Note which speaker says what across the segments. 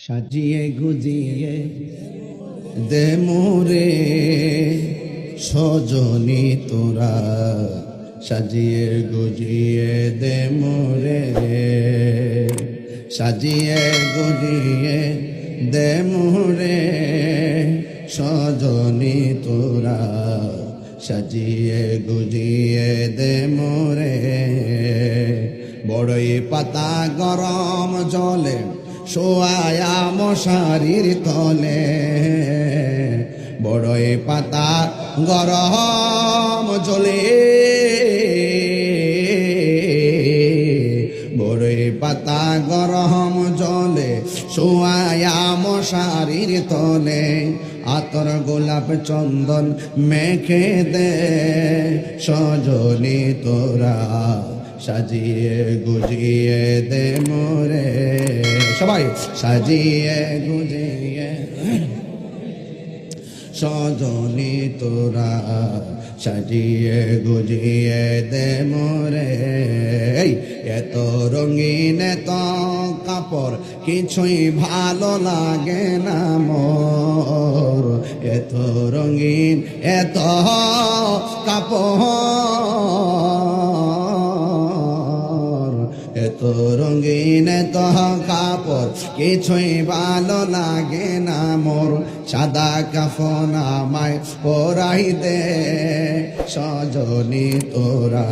Speaker 1: সাজিয়ে গুজিয়ে দে মোরে সজনী তোরা, সাজিয়ে গুজিয়ে দে মোরে, সাজিয়ে গুজিয়ে দে মোরে সজনী তোরা, সাজিয়ে গুজিয়ে দে মোরে। বড়ই পাতা গরম জলে শোয়া মশারির তলে, বড়ই পাতা গরম জলে, বড়ই পাতা গরম জলে শোয়া মশারির তলে, আতর গোলাপ চন্দন মেখে দে সজনী তোরা, সাজিয়ে গুজিয়ে দে মোরে। সবাই সাজিয়ে গুজিয়ে সজনী তোরা, সাজিয়ে গুজিয়ে দে মোরে। এত রঙিন এত কাপড় কিছুই ভালো লাগে না মোর, এত রঙিন এত কাপড়, এত রঙিন এত কাপড় কিছুই ভালো লাগে না মোর। সাদা কাফন আমায় পরাই দে সজনী তোরা,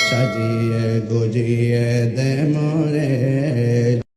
Speaker 1: সাজিয়ে গুজিয়ে দে মোরে।